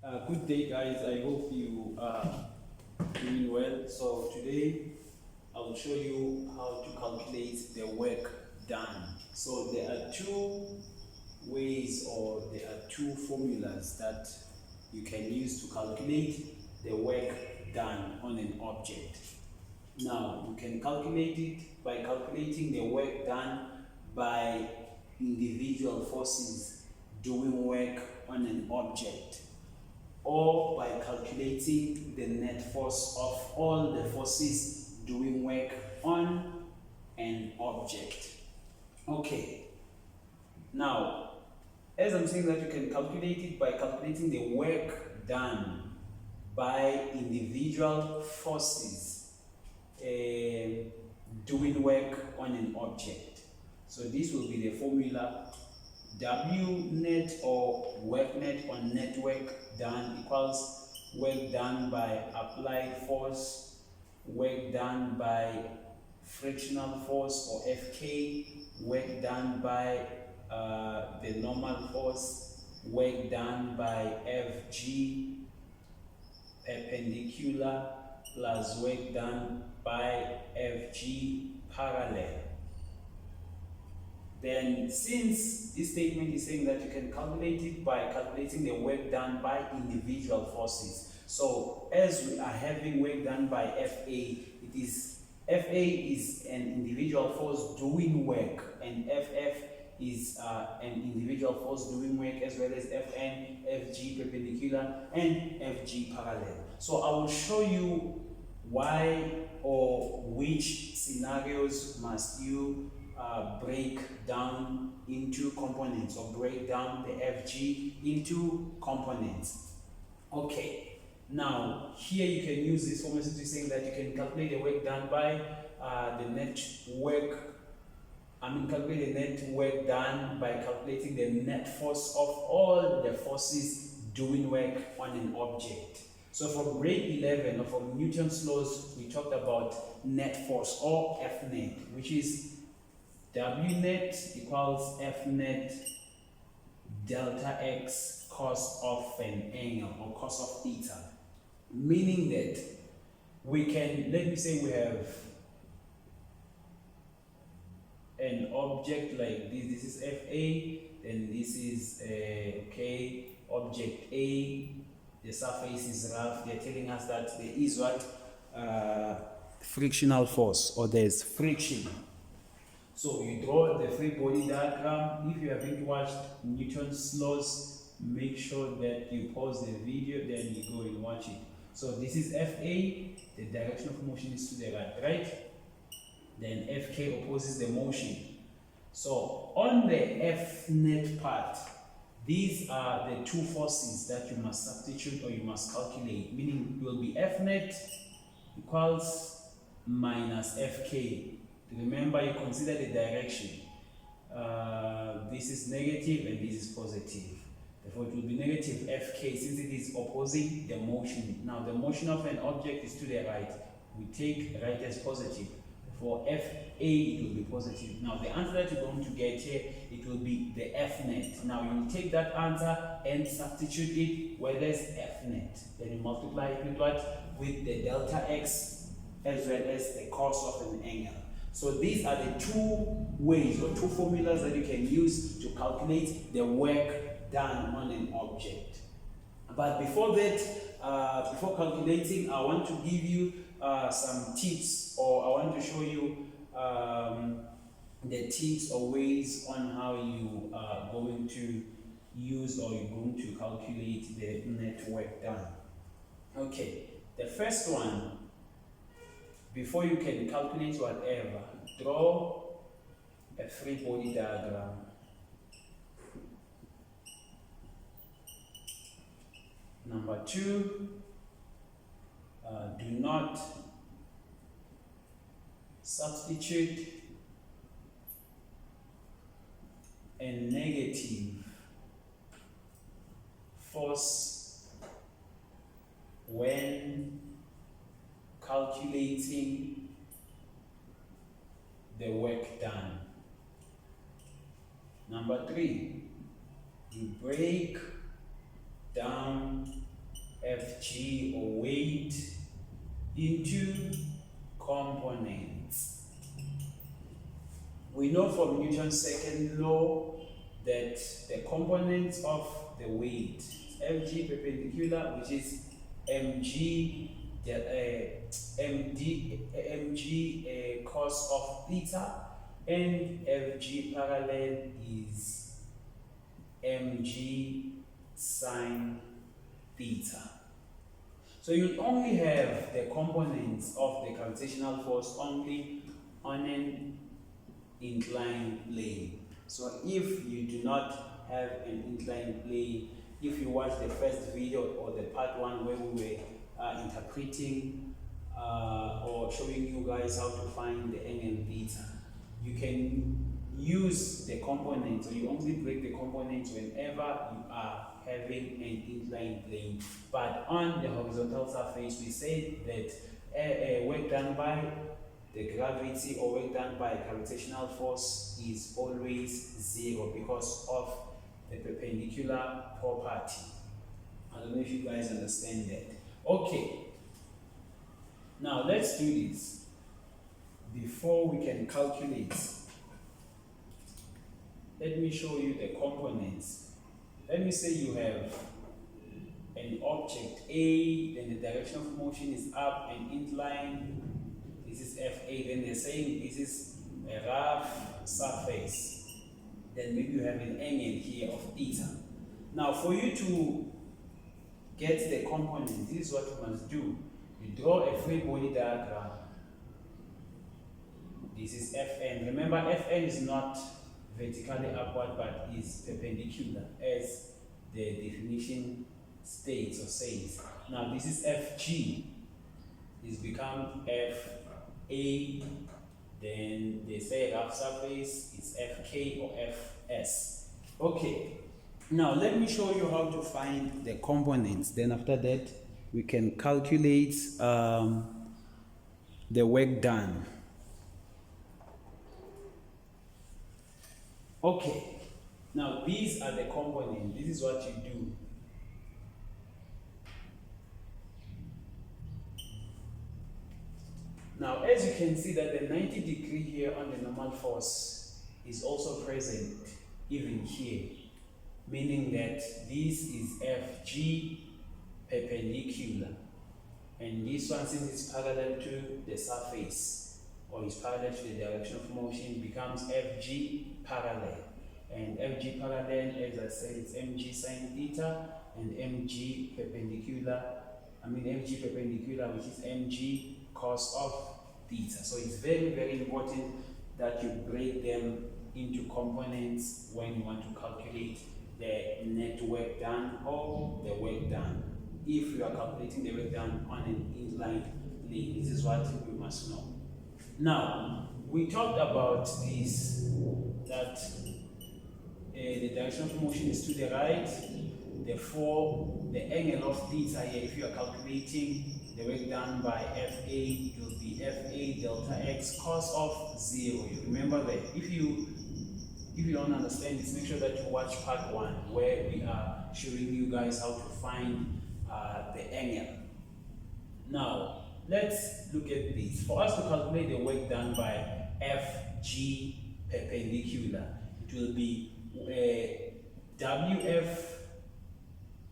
Good day, guys. I hope you are doing well. So today I will show you how to calculate the work done. So there are two ways, or there are two formulas that you can use to calculate the work done on an object. Now you can calculate it by calculating the work done by individual forces doing work on an object, or by calculating the net force of all the forces doing work on an object. Okay, now as I'm saying that you can calculate it by calculating the work done by individual forces doing work on an object. So this will be the formula: W net, or work net on network done, equals work done by applied force, work done by frictional force, or Fk, work done by the normal force, work done by Fg perpendicular, plus work done by Fg parallel. Then, since this statement is saying that you can calculate it by calculating the work done by individual forces, so as we are having work done by FA is an individual force doing work, and FF is an individual force doing work, as well as Fn, Fg perpendicular, and Fg parallel. So I will show you why, or which scenarios must you break down into components, or break down the Fg into components. Okay, now here you can use this formula to saying that you can calculate the work done by calculate the net work done by calculating the net force of all the forces doing work on an object. So from grade 11, or from Newton's laws, we talked about net force, or F net, which is W net equals F net delta x cos of an angle, or cos of theta. Meaning that we can, let me say we have an object like this. This is FA, then this is object A. The surface is rough. They're telling us that there is what? Frictional force, or there's friction. So you draw the free body diagram. If you haven't watched Newton's laws, make sure that you pause the video, then you go and watch it. So this is FA, the direction of motion is to the right? Then Fk opposes the motion. So on the F net part, these are the two forces that you must substitute, or you must calculate, meaning it will be F net equals minus Fk. Remember, you consider the direction. This is negative and this is positive. Therefore, it will be negative Fk, since it is opposing the motion. Now, the motion of an object is to the right. We take right as positive. For Fa, it will be positive. Now, the answer that you're going to get here, it will be the F net. Now, you will take that answer and substitute it where there's F net. Then you multiply it with what? With the delta x, as well as the cos of an angle. So these are the two ways, or two formulas, that you can use to calculate the work done on an object. But before that, before calculating, I want to give you some tips, or I want to show you the tips or ways on how you are going to use, or you're going to calculate the net work done. Okay, the first one, before you can calculate whatever, draw a free body diagram. Number two, do not substitute a negative force when calculating the work done. Number three, you break down Fg, or weight, into components. We know from Newton's second law that the components of the weight, Fg perpendicular, which is mg cos of theta, and Fg parallel is mg sine theta. So you only have the components of the gravitational force only on an inclined plane. So if you do not have an inclined plane, if you watch the first video or the part 1 where we were interpreting or showing you guys how to find the angle theta, you can use the components, or you only break the components whenever you are having an inclined plane. But on the horizontal surface, we said that work done by the gravity or work done by gravitational force is always 0 because of the perpendicular property. I don't know if you guys understand that. Okay, now let's do this before we can calculate. Let me show you the components. Let me say you have an object A, then the direction of motion is up and inclined. This is FA, then they're saying this is a rough surface. Then maybe you have an angle here of theta. Now for you to get the component, this is what you must do. You draw a free body diagram. This is Fn. Remember, Fn is not vertically upward but is perpendicular, as the definition states or says. Now this is Fg. This becomes Fa, then they say rough surface is Fk or Fs. Okay, now let me show you how to find the components. Then after that we can calculate the work done. Okay, now these are the components. This is what you do. Now, as you can see that the 90 degree here on the normal force is also present even here, meaning that this is Fg perpendicular, and this one, since it's parallel to the surface or is parallel to the direction of motion, becomes Fg parallel. And Fg parallel, as I said, it's mg sine theta, and mg perpendicular, mg perpendicular, which is mg cos of theta. So it's very, very important that you break them into components when you want to calculate the net work done or the work done. If you are calculating the work done on an inclined plane, this is what you must know. Now, we talked about this, that the direction of motion is to the right. Therefore, the angle of theta here, if you are calculating the work done by Fa, it will be Fa delta x cos of 0. You remember that. If you don't understand this, make sure that you watch part 1 where we are showing you guys how to find the angle. Now, let's look at this. For us to calculate the work done by Fg perpendicular, it will be Wf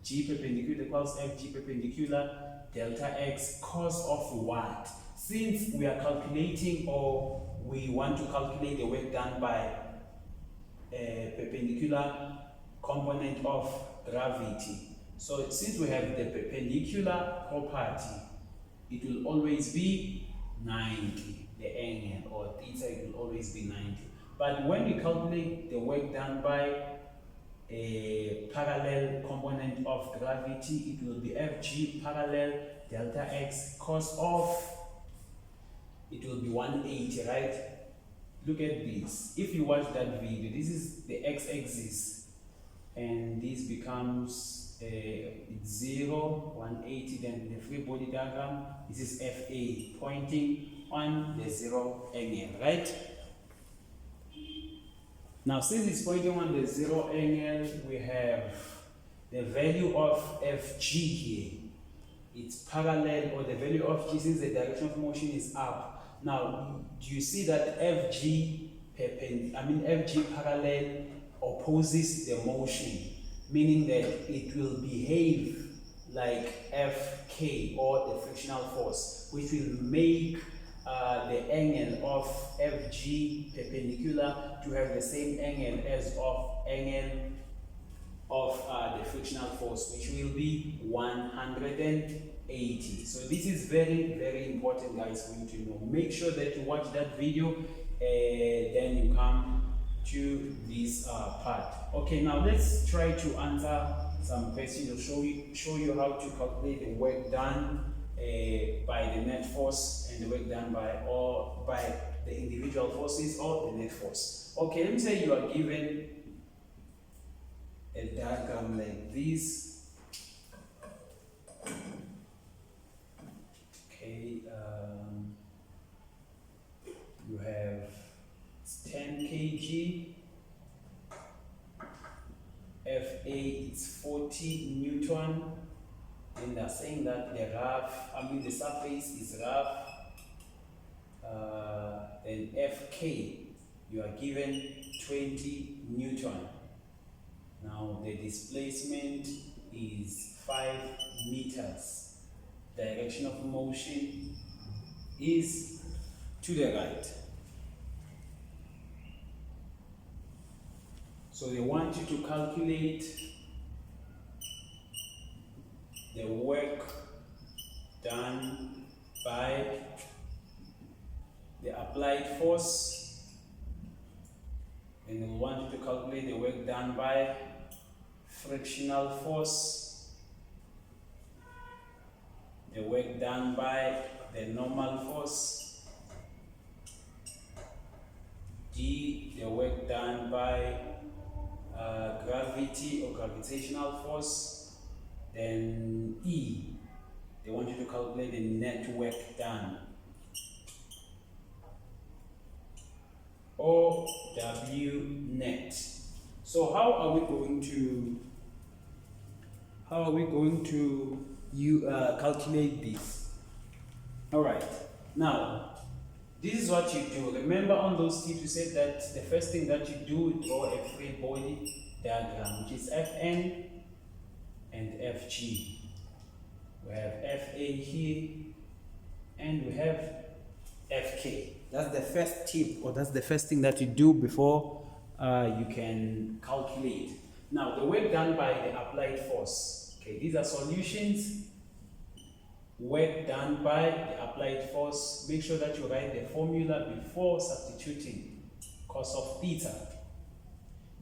g perpendicular equals Fg perpendicular delta x cos of what? Since we are calculating, or we want to calculate the work done by a perpendicular component of gravity. So since we have the perpendicular property, it will always be 90, the angle, or theta, it will always be 90. But when we calculate the work done by a parallel component of gravity, it will be Fg parallel delta x cos of, it will be 180, right? Look at this. If you watch that video, this is the x-axis, and this becomes 0, 180, then the free body diagram, this is Fa, pointing on the 0 angle, right? Now, since it's pointing on the 0 angle, we have the value of Fg here. it's parallel, or the value of G, since the direction of motion is up. Now, do you see that FG parallel opposes the motion, meaning that it will behave like Fk, or the frictional force, which will make the angle of Fg perpendicular to have the same angle as of angle of the frictional force, which will be 180. So this is very, very important, guys, for you to know. Make sure that you watch that video, then you come to this part. Okay, now let's try to answer some questions. I'll show you how to calculate the work done by the net force and the work done by the individual forces or the net force. Okay, let me say you are given a diagram like this. Okay, you have 10 kg, Fa is 40 Newton, and they're saying that the surface is rough. Then Fk, you are given 20 Newton. Now the displacement is 5 meters. Direction of motion is to the right. So they want you to calculate the work done by the applied force, and they want you to calculate the work done by frictional force, the work done by the normal force, D, the work done by gravity or gravitational force, then E, they want you to calculate the net work done, or W net. So how are we going to calculate this? All right, now this is what you do. Remember, on those tips you said that the first thing that you do, draw a free body diagram, which is Fn and Fg. We have Fa here and we have Fk. That's the first tip, or that's the first thing that you do before you can calculate. Now, the work done by the applied force. Okay, these are solutions. Work done by the applied force. Make sure that you write the formula before substituting cos of theta.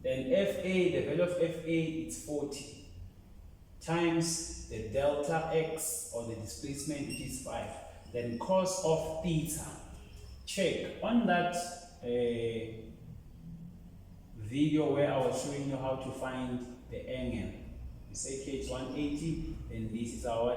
Then Fa, the value of Fa is 40 times the delta x, or the displacement, which is 5. Then cos of theta. Check on that video where I was showing you how to find the angle. You say K is 180, then this is our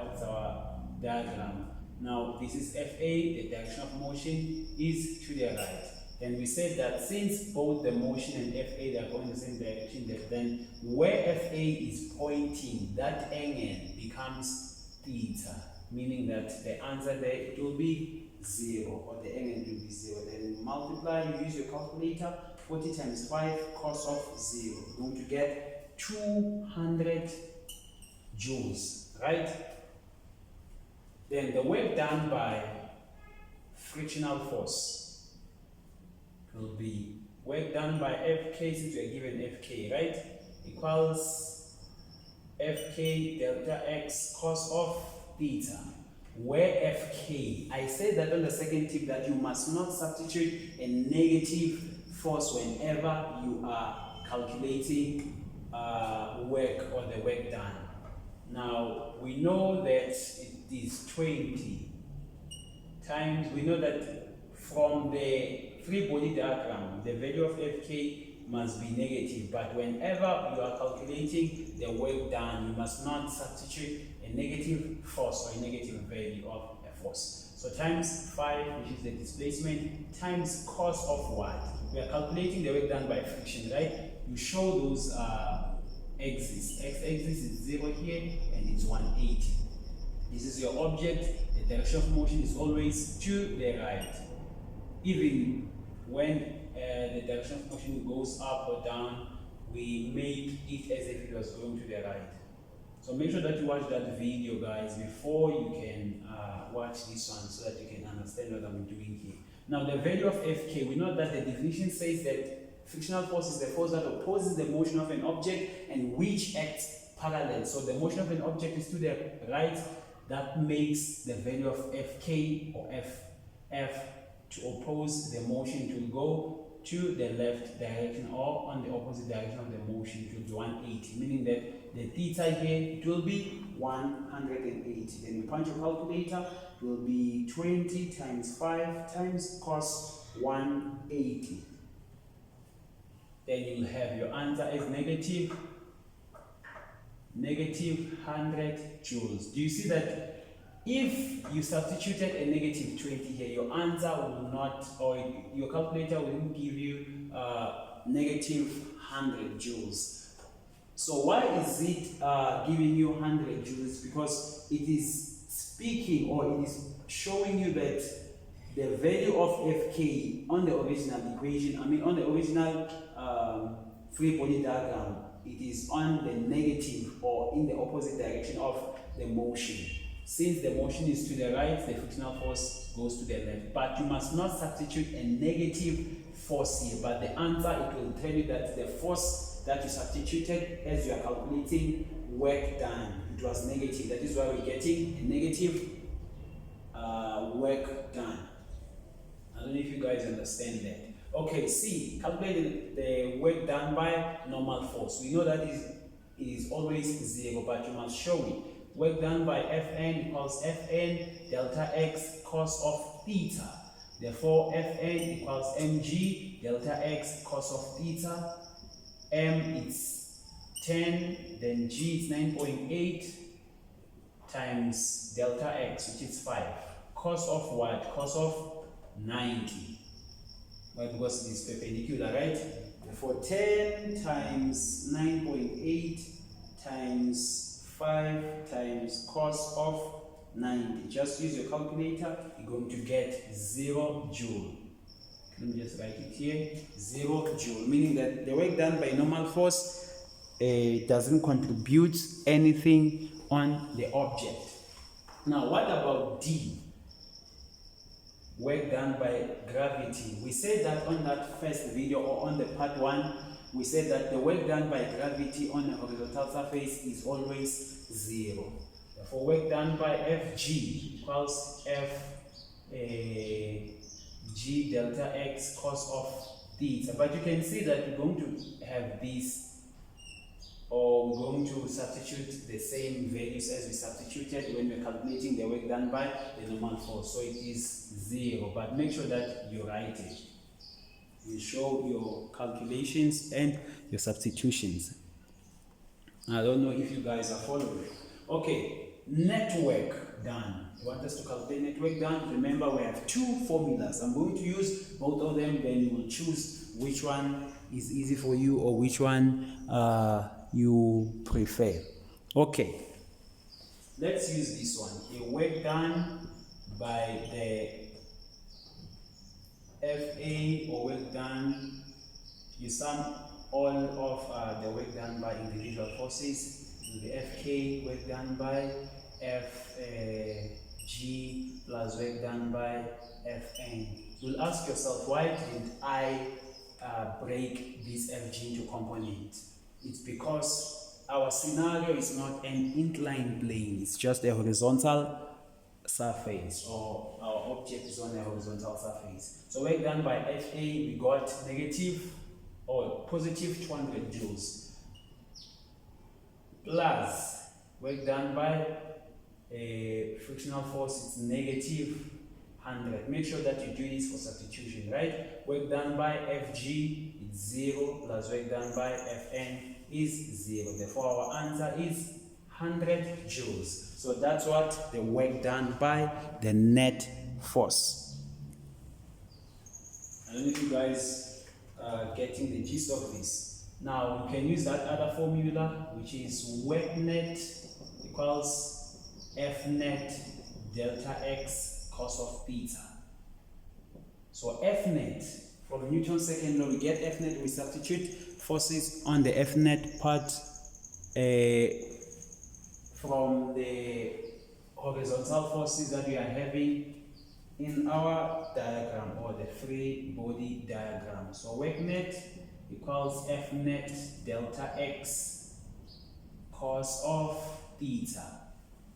diagram. Now this is Fa, the direction of motion is to the right. Then we said that since both the motion and Fa, they are going in the same direction, then where Fa is pointing, that angle becomes theta, meaning that the answer there, it will be 0, or the angle will be 0. Then multiply, you use your calculator, 40 times 5, cos of 0. You're going to get 200 joules, right? Then the work done by frictional force will be work done by Fk, since we are given Fk, right? Equals Fk delta x cos of theta. Where Fk, I said that on the second tip that you must not substitute a negative force whenever you are calculating work, or the work done. Now we know that it is 20 times, we know that from the free body diagram, the value of Fk must be negative, but whenever you are calculating the work done, you must not substitute a negative force or a negative value of a force. So times 5, which is the displacement, times cos of what? We are calculating the work done by friction, right? You show those axes. X-axis is 0 here, and it's 180. This is your object. The direction of motion is always to the right. Even when the direction of motion goes up or down, we make it as if it was going to the right. So make sure that you watch that video, guys, before you can watch this one, so that you can understand what I'm doing here. Now, the value of Fk, we know that the definition says that frictional force is the force that opposes the motion of an object and which acts parallel. So the motion of an object is to the right. That makes the value of Fk or F to oppose the motion to go to the left direction or on the opposite direction of the motion. It will be 180, meaning that the theta here, it will be 180. Then you punch your calculator, it will be 20 times 5 times cos 180. Then you'll have your answer as negative 100 joules. Do you see that if you substituted a negative 20 here, your answer will not, or your calculator will give you negative 100 joules. So why is it giving you 100 joules? Because it is speaking, or it is showing you that the value of Fk on the original equation, on the original free body diagram, it is on the negative or in the opposite direction of the motion. Since the motion is to the right, the frictional force goes to the left. But you must not substitute a negative force here. But the answer, it will tell you that the force that you substituted as you are calculating work done, it was negative. That is why we're getting a negative work done. I don't know if you guys understand that. Okay, C, calculate the work done by normal force. We know that it is always 0, but you must show it. Work done by Fn equals Fn delta x cos of theta. Therefore, Fn equals mg delta x cos of theta. M is 10, then g is 9.8 times delta x, which is 5. Cos of what? Cos of 90. Why? Because it is perpendicular, right? Therefore, 10 times 9.8 times 5 times cos of 90. Just use your calculator. You're going to get 0 joule. Let me just write it here. 0 joule, meaning that the work done by normal force doesn't contribute anything on the object. Now, what about D? Work done by gravity. We said that on that first video, or on the part 1, we said that the work done by gravity on a horizontal surface is always 0. Therefore, work done by Fg equals G delta x cos of theta. But you can see that we're going to have this, or we're going to substitute the same values as we substituted when we're calculating the work done by the normal force. So it is 0, but make sure that you write it. You show your calculations and your substitutions. I don't know if you guys are following. Okay, network done. You want us to calculate network done? Remember, we have 2 formulas. I'm going to use both of them, then you will choose which one is easy for you or which one you prefer. Okay, let's use this one. A work done by the FA, or work done, you sum all of the work done by individual forces. The FK work done by FG plus work done by Fn. You'll ask yourself, why did I break this Fg into components? It's because our scenario is not an inclined plane, it's just a horizontal surface, or our object is on a horizontal surface. So work done by Fa, we got negative or positive 200 joules, plus work done by a frictional force, it's negative 100. Make sure that you do this for substitution, right? Work done by Fg is 0, plus work done by Fn is 0. Therefore, our answer is 100 joules. So that's what the work done by the net force. I don't know if you guys are getting the gist of this. Now, we can use that other formula, which is work net equals F net delta x cos of theta. So F net, from Newton's second law, we get F net, we substitute forces on the F net part from the horizontal forces that we are having in our diagram, or the free body diagram. So work net equals F net delta x cos of theta.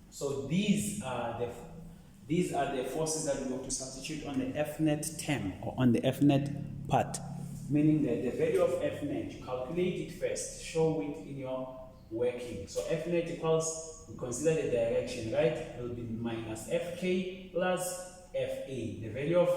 So these are the forces that we want to substitute on the F net term, or on the F net part, meaning that the value of F net, you calculate it first, show it in your working. So F net equals, we consider the direction, right? It will be minus Fk plus Fa. The value of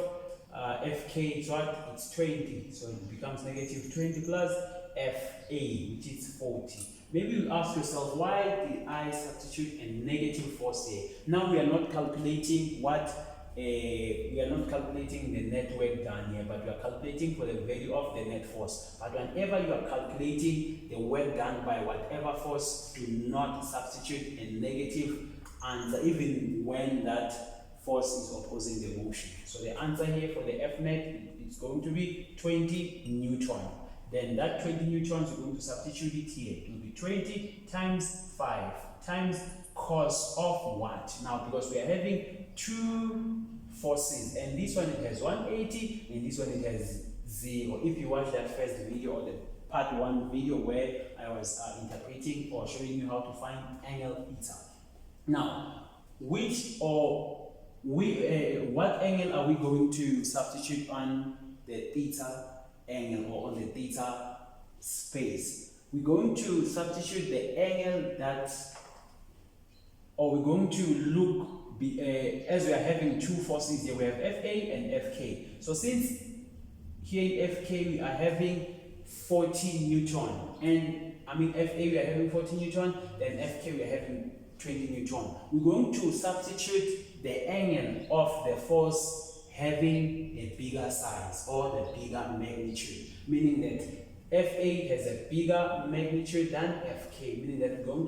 Fk is what? It's 20. So it becomes negative 20 plus Fa, which is 40. Maybe you ask yourself, why did I substitute a negative force here? Now we are not calculating we are not calculating the net work done here, but we are calculating for the value of the net force. But whenever you are calculating the work done by whatever force, do not substitute a negative answer, even when that force is opposing the motion. So the answer here for the F net is going to be 20 Newton. Then that 20 newtons, we're going to substitute it here. It will be 20 times 5 times cos of what? Now, because we are having two forces, and this one it has 180, and this one it has 0. If you watch that first video, or the part 1 video where I was interpreting or showing you how to find angle theta. Now, what angle are we going to substitute on the theta angle, or on the theta space? We're going to substitute the angle that, or we're going to look, as we are having two forces here, we have Fa and Fk. So since here in Fk we are having 40 Newton, and Fa we are having 40 Newton, then Fk we are having 20 Newton. We're going to substitute the angle of the force having a bigger size, or the bigger magnitude, meaning that Fa has a bigger magnitude than Fk, meaning that we're going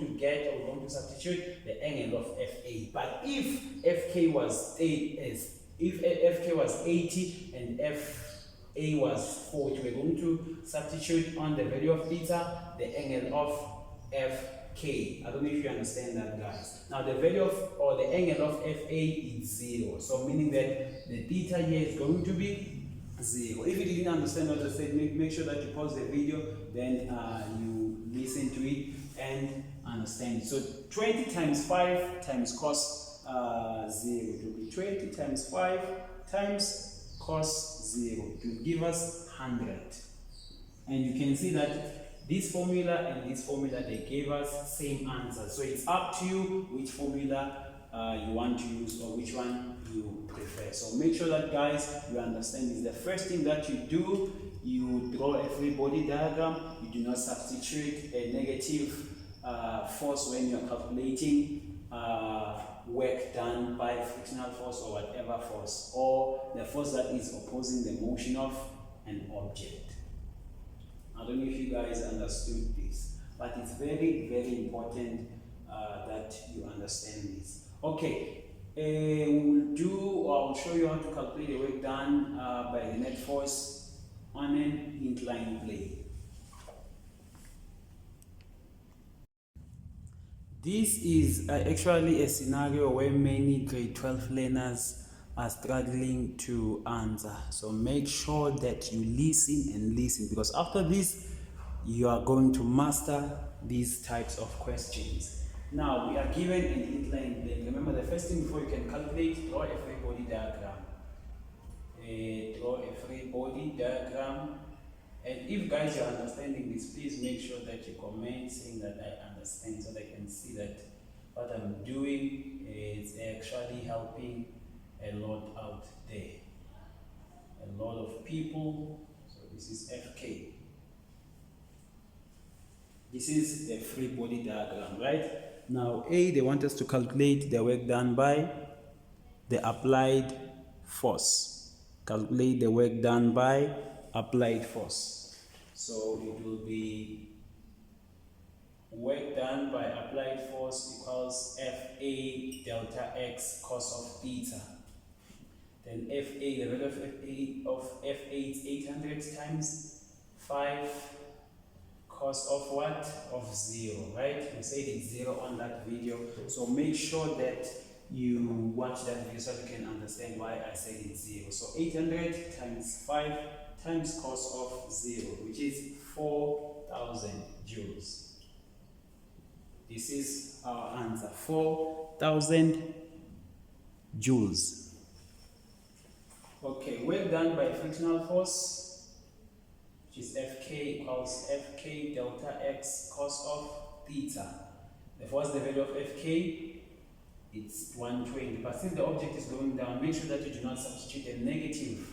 to substitute the angle of Fa. But if Fk was 80 and Fa was 40, we're going to substitute on the value of theta the angle of Fk. I don't know if you understand that, guys. Now the value of, or the angle of Fa is 0, so meaning that the theta here is going to be 0. If you didn't understand what I said, make sure that you pause the video, then you listen to it and understand it. So 20 times 5 times cos 0, it will be 20 times 5 times cos 0. It will give us 100. And you can see that this formula and this formula, they gave us same answer. So it's up to you which formula you want to use, or which one you prefer. So make sure that, guys, you understand this. The first thing that you do, you draw a free body diagram. You do not substitute a negative force when you are calculating work done by frictional force, or whatever force, or the force that is opposing the motion of an object. I don't know if you guys understood this, but it's very, very important that you understand this. Okay, I'll show you how to calculate the work done by the net force on an inclined plane. This is actually a scenario where many grade 12 learners are struggling to answer. So make sure that you listen and listen, because after this you are going to master these types of questions. Now we are given an inclined plane. Remember, the first thing before you can calculate, draw a free body diagram. Draw a free body diagram. And if, guys, you're understanding this, please make sure that you comment saying that I understand, so they can see that what I'm doing is actually helping a lot out there. A lot of people. So this is Fk. This is the free body diagram, right? Now A, they want us to calculate the work done by the applied force. Calculate the work done by applied force. So it will be work done by applied force equals Fa x cos of theta. Then Fa, the value of Fa is 800 times 5 cos of what? Of 0, right? We said it's 0 on that video. So make sure that you watch that video so you can understand why I said it's 0. So 800 times 5 times cos of 0, which is 4,000 joules. This is our answer, 4,000 joules. Okay, work done by frictional force, which is Fk equals Fk delta x cos of theta. Therefore, what's the value of Fk? It's 120. But since the object is going down, make sure that you do not substitute a negative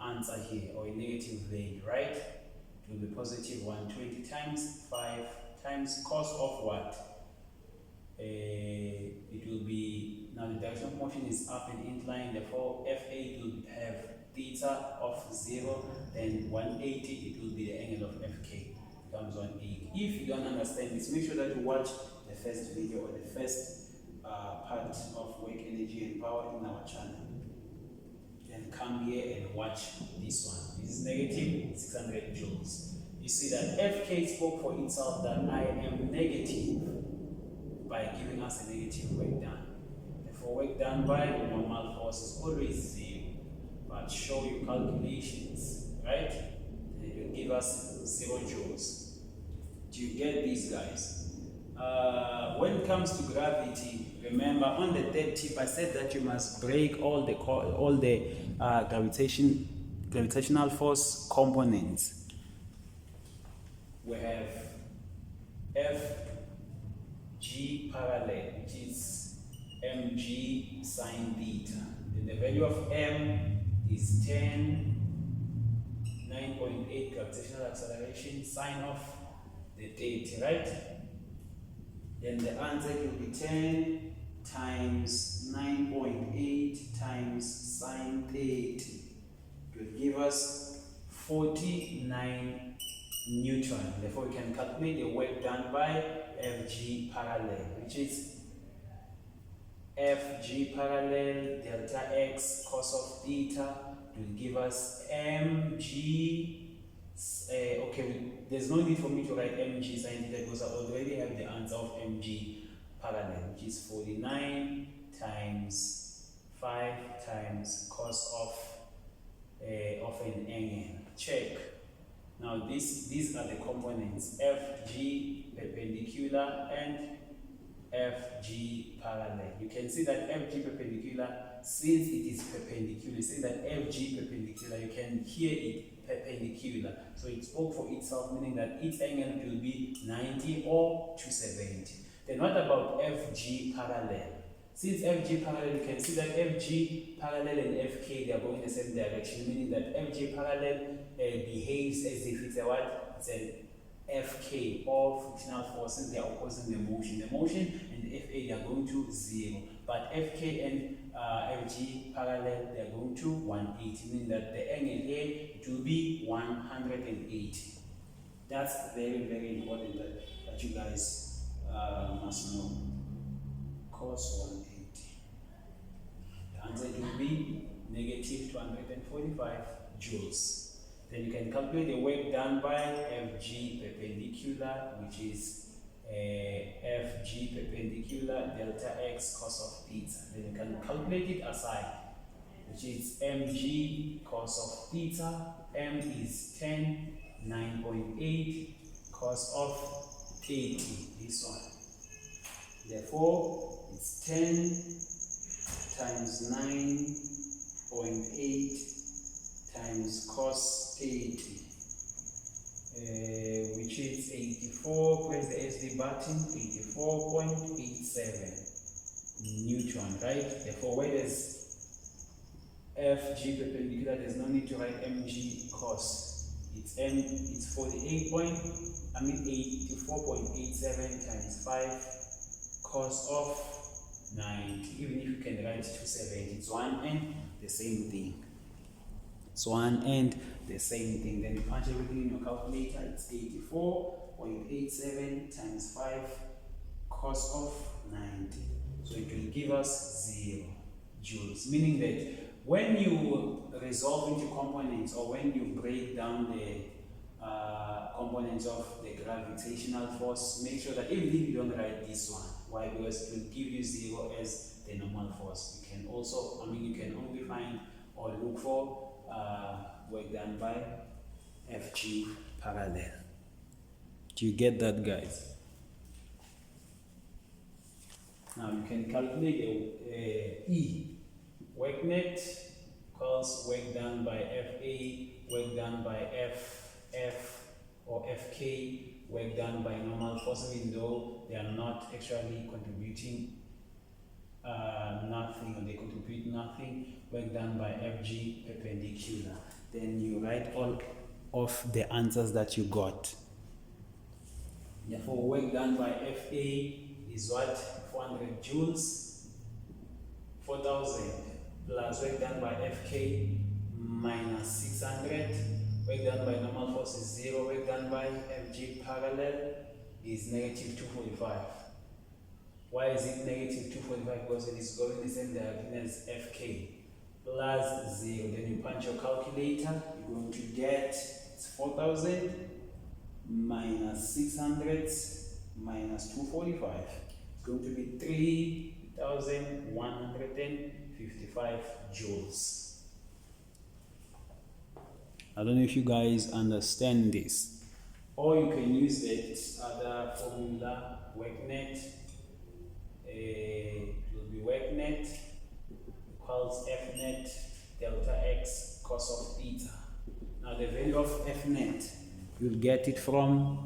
answer here or a negative value, right? It will be positive 120 times 5 times cos of what? It will be, now the direction of motion is up and inclined, therefore Fa will have theta of 0, then 180, it will be the angle of Fk, becomes 180. If you don't understand this, make sure that you watch the first video or the first part of work, energy and power in our channel. Then come here and watch this one. This is negative 600 joules. You see that Fk spoke for itself that I am negative by giving us a negative work done. Therefore, work done by normal force is always 0. But show your calculations, right? And it will give us 0 joules. Do you get these, guys? When it comes to gravity, remember on the third tip I said that you must break all the gravitational force components. We have Fg parallel, which is mg sine theta. Then the value of m is 10, 9.8 gravitational acceleration, sine of the 30, right? Then the answer will be 10 times 9.8 times sine 30. It will give us 49 Newton. Therefore, we can calculate the work done by Fg parallel, which is Fg parallel delta x cos of theta will give us mg. Okay, there's no need for me to write mg sin theta because I already have the answer of mg parallel, which is 49 times 5 times cos of an angle. Check. Now these are the components, Fg perpendicular and Fg parallel. You can see that Fg perpendicular, since it is perpendicular, you see that Fg perpendicular, you can hear it perpendicular. So it spoke for itself, meaning that its angle will be 90 or 270. Then what about Fg parallel? Since Fg parallel, you can see that Fg parallel and Fk, they are going in the same direction, meaning that Fg parallel behaves as if it's a what? It's an Fk, or frictional forces, they are opposing the motion. The motion and the Fa, they are going to 0. But Fk and Fg parallel, they are going to 180, meaning that the angle here, it will be 180. That's very, very important that you guys must know. Cos 180. The answer will be negative 245 joules. Then you can calculate the work done by Fg perpendicular, which is Fg perpendicular delta x cos of theta. Then you can calculate it aside, which is mg cos of theta. M is 10, 9.8 cos of 30, this one. Therefore, it's 10 times 9.8 times cos 30, which is 84, press the SD button, 84.87 Newton, right? Therefore, where there's Fg perpendicular, there's no need to write mg cos. It's 84.87 times 5 cos of 90. Even if you can write 270, it's one and the same thing. It's one and the same thing. Then you punch everything in your calculator. It's 84.87 times 5 cos of 90. So it will give us 0 joules, meaning that when you resolve into components, or when you break down the components of the gravitational force, make sure that even if you don't write this one. Why? Because it will give you 0 as the normal force. You can also, you can only find or look for work done by Fg parallel. Do you get that, guys? Now you can calculate E. Work net equals work done by Fa, work done by F or Fk, work done by normal force, even though they are not actually contributing nothing, or they contribute nothing. Work done by Fg perpendicular. Then you write all of the answers that you got. Therefore, work done by Fa is what? 400 joules, 4000, plus work done by Fk minus 600. Work done by normal force is 0. Work done by Fg parallel is negative 245. Why is it negative 245? Because it is going the same direction as Fk, plus 0. Then you punch your calculator, you're going to get 4000 minus 600 minus 245. It's going to be 3155 joules. I don't know if you guys understand this. Or you can use that other formula, work net. It will be work net equals F net delta X cos of theta. Now the value of F net, you'll get it from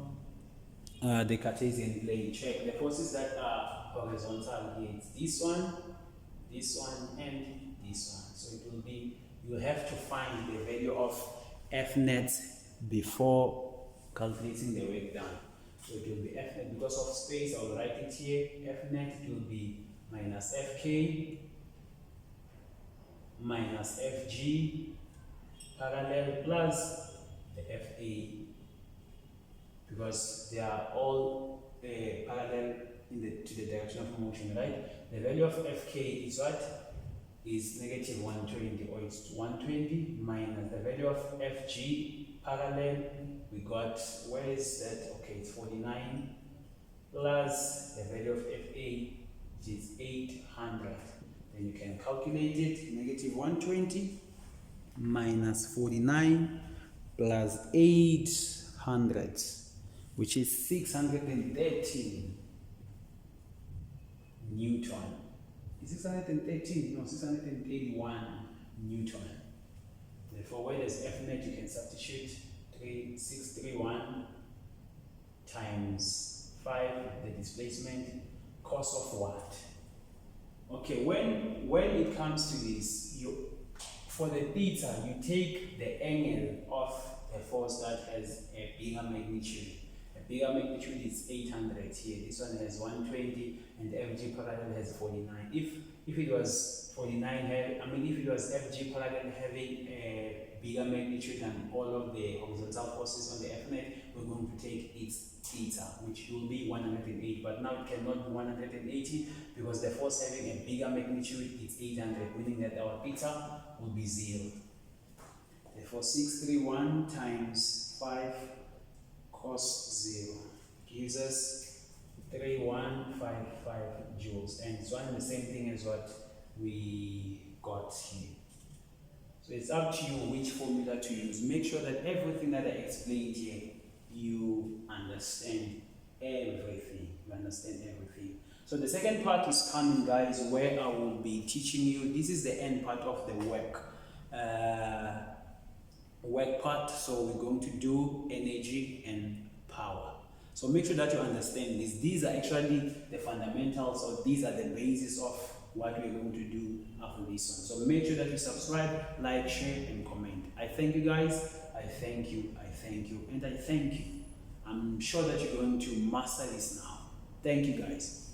the Cartesian plane. Check the forces that are horizontal here. It's this one, and this one. So it will be, you'll have to find the value of F net before calculating the work done. So it will be F net, because of space, I'll write it here. F net will be minus Fk minus Fg parallel plus the Fa, because they are all parallel to the direction of motion, right? The value of Fk is what? Is negative 120, or it's 120 minus the value of Fg parallel. We got, where is that? Okay, it's 49, plus the value of Fa, which is 800. Then you can calculate it. Negative 120 minus 49 plus 800, which is 613 Newton. Is 613? No, 631 Newton. Therefore, where there's F net, you can substitute 631 times 5, the displacement, cos of what? Okay, when it comes to this, for the theta, you take the angle of a force that has a bigger magnitude. A bigger magnitude is 800 here. This one has 120, and the Fg parallel has 49. If it was 49, if it was Fg parallel having a bigger magnitude than all of the horizontal forces on the F net, we're going to take its theta, which will be 108. But now it cannot be 180 because the force having a bigger magnitude is 800, meaning that our theta will be 0. Therefore, 631 times 5 cos 0 gives us 3155 joules, and it's one and the same thing as what we got here. So it's up to you which formula to use. Make sure that everything that I explained here, you understand everything. So the second part is coming, guys, where I will be teaching you. This is the end part of the work part. So we're going to do energy and power. So make sure that you understand this. These are actually the fundamentals, or these are the basis of what we're going to do after this one. So make sure that you subscribe, like, share, and comment. I thank you, guys. I thank you, and I thank you. I'm sure that you're going to master this now. Thank you, guys.